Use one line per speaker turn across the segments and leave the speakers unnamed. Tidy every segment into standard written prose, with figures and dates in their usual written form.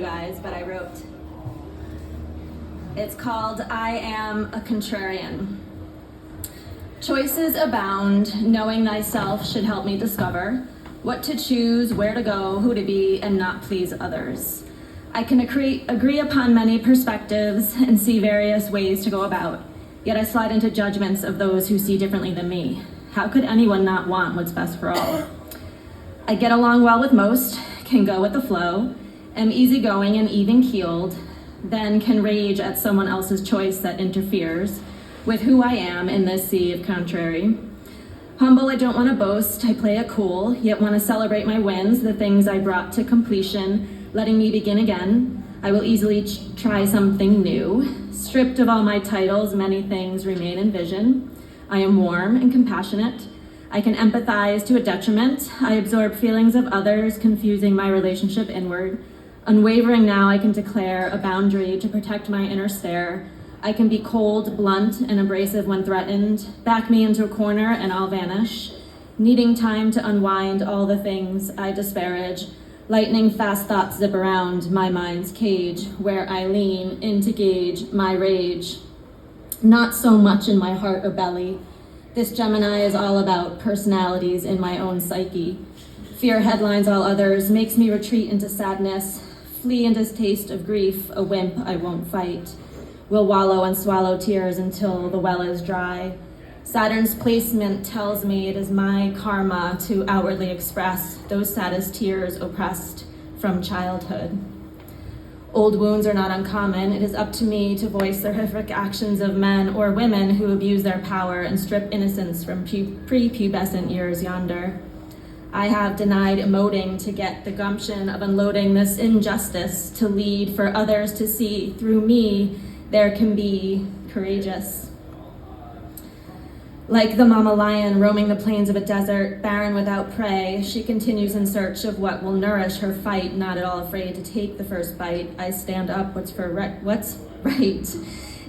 guys, but I wrote. It's called I Am a Contrarian. Choices abound, knowing thyself should help me discover what to choose, where to go, who to be, and not please others. I can agree upon many perspectives and see various ways to go about, yet I slide into judgments of those who see differently than me. How could anyone not want what's best for all? I get along well with most, can go with the flow, am easygoing and even-keeled, then can rage at someone else's choice that interferes with who I am in this sea of contrary. Humble, I don't want to boast, I play it cool, yet want to celebrate my wins, the things I brought to completion, letting me begin again. I will easily try something new. Stripped of all my titles, many things remain in vision. I am warm and compassionate. I can empathize to a detriment. I absorb feelings of others, confusing my relationship inward. Unwavering now, I can declare a boundary to protect my inner stare. I can be cold, blunt, and abrasive when threatened. Back me into a corner and I'll vanish. Needing time to unwind all the things I disparage. Lightning fast thoughts zip around my mind's cage, where I lean in to gauge my rage. Not so much in my heart or belly. This Gemini is all about personalities in my own psyche. Fear headlines all others, makes me retreat into sadness, flee into taste of grief, a wimp I won't fight. Will wallow and swallow tears until the well is dry. Saturn's placement tells me it is my karma to outwardly express those saddest tears oppressed from childhood. Old wounds are not uncommon. It is up to me to voice the horrific actions of men or women who abuse their power and strip innocence from prepubescent years yonder. I have denied emoting to get the gumption of unloading this injustice, to lead for others to see through me there can be courageous. Like the mama lion roaming the plains of a desert, barren without prey, she continues in search of what will nourish her fight, not at all afraid to take the first bite. I stand up what's right,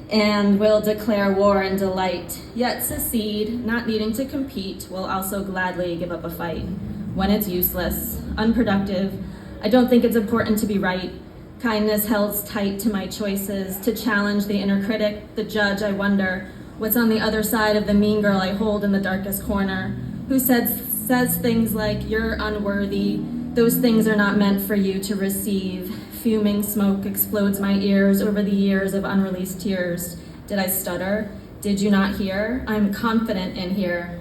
and will declare war and delight, yet secede, not needing to compete, will also gladly give up a fight. When it's useless, unproductive, I don't think it's important to be right. Kindness held tight to my choices, to challenge the inner critic, the judge. I wonder what's on the other side of the mean girl I hold in the darkest corner, who says things like, you're unworthy, those things are not meant for you to receive. Fuming smoke explodes my ears over the years of unreleased tears. Did I stutter? Did you not hear? I'm confident in here.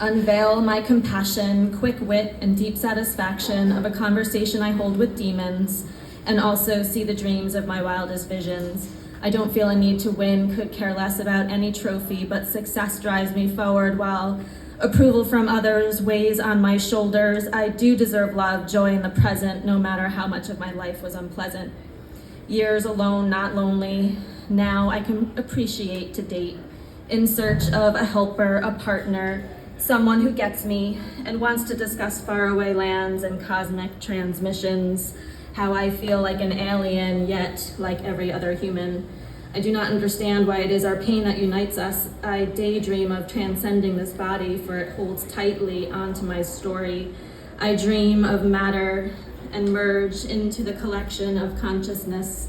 Unveil my compassion, quick wit, and deep satisfaction of a conversation I hold with demons, and also see the dreams of my wildest visions. I don't feel a need to win, could care less about any trophy, but success drives me forward while approval from others weighs on my shoulders. I do deserve love, joy in the present, no matter how much of my life was unpleasant. Years alone, not lonely. Now I can appreciate to date, in search of a helper, a partner, someone who gets me and wants to discuss faraway lands and cosmic transmissions, how I feel like an alien, yet like every other human. I do not understand why it is our pain that unites us. I daydream of transcending this body, for it holds tightly onto my story. I dream of matter and merge into the collection of consciousness,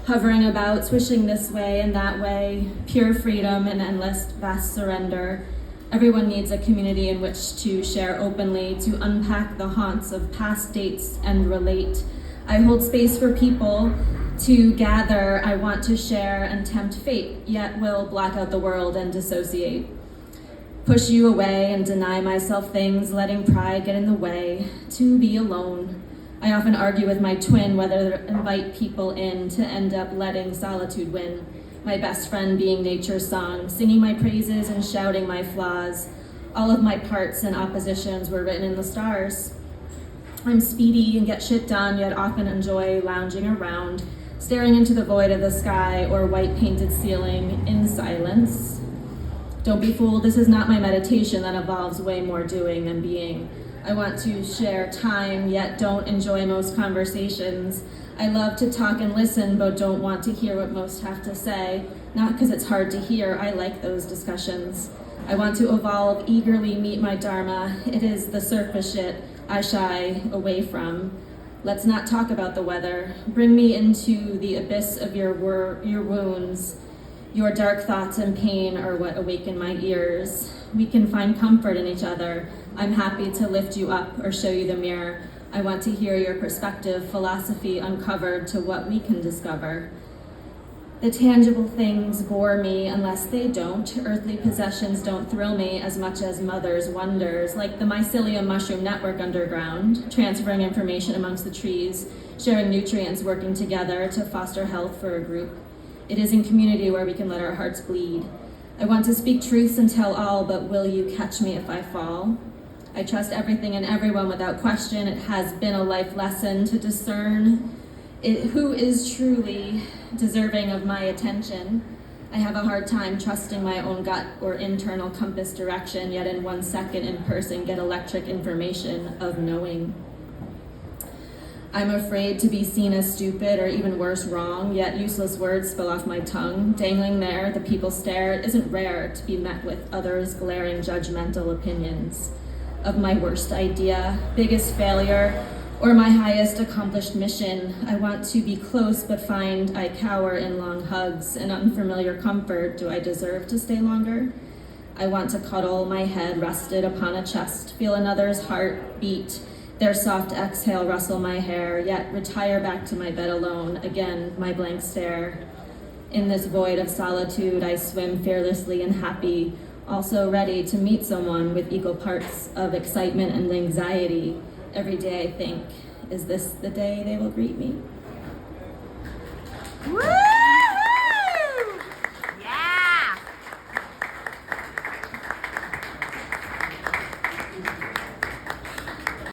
hovering about, swishing this way and that way, pure freedom and endless vast surrender. Everyone needs a community in which to share openly, to unpack the haunts of past dates and relate. I hold space for people to gather. I want to share and tempt fate, yet will block out the world and dissociate. Push you away and deny myself things, letting pride get in the way. To be alone. I often argue with my twin whether to invite people in, to end up letting solitude win. My best friend being nature's song, singing my praises and shouting my flaws. All of my parts and oppositions were written in the stars. I'm speedy and get shit done, yet often enjoy lounging around, staring into the void of the sky or white painted ceiling in silence. Don't be fooled, this is not my meditation that involves way more doing than being. I want to share time, yet don't enjoy most conversations. I love to talk and listen, but don't want to hear what most have to say. Not because it's hard to hear, I like those discussions. I want to evolve, eagerly meet my dharma. It is the surface shit I shy away from. Let's not talk about the weather. Bring me into the abyss of your wounds. Your dark thoughts and pain are what awaken my ears. We can find comfort in each other. I'm happy to lift you up or show you the mirror. I want to hear your perspective, philosophy uncovered to what we can discover. The tangible things bore me unless they don't. Earthly possessions don't thrill me as much as mother's wonders, like the mycelium mushroom network underground, transferring information amongst the trees, sharing nutrients, working together to foster health for a group. It is in community where we can let our hearts bleed. I want to speak truths and tell all, but will you catch me if I fall? I trust everything and everyone without question. It has been a life lesson to discern who is truly deserving of my attention. I have a hard time trusting my own gut or internal compass direction, yet in 1 second in person get electric information of knowing. I'm afraid to be seen as stupid or even worse, wrong, yet useless words spill off my tongue. Dangling there, the people stare. It isn't rare to be met with others' glaring judgmental opinions of my worst idea, biggest failure, or my highest accomplished mission. I want to be close, but find I cower in long hugs, an unfamiliar comfort. Do I deserve to stay longer? I want to cuddle, my head rested upon a chest, feel another's heart beat, their soft exhale rustle my hair, yet retire back to my bed alone, again, my blank stare. In this void of solitude, I swim fearlessly and happy, also ready to meet someone with equal parts of excitement and anxiety. Every day I think, is this the day they will greet me?
Woo!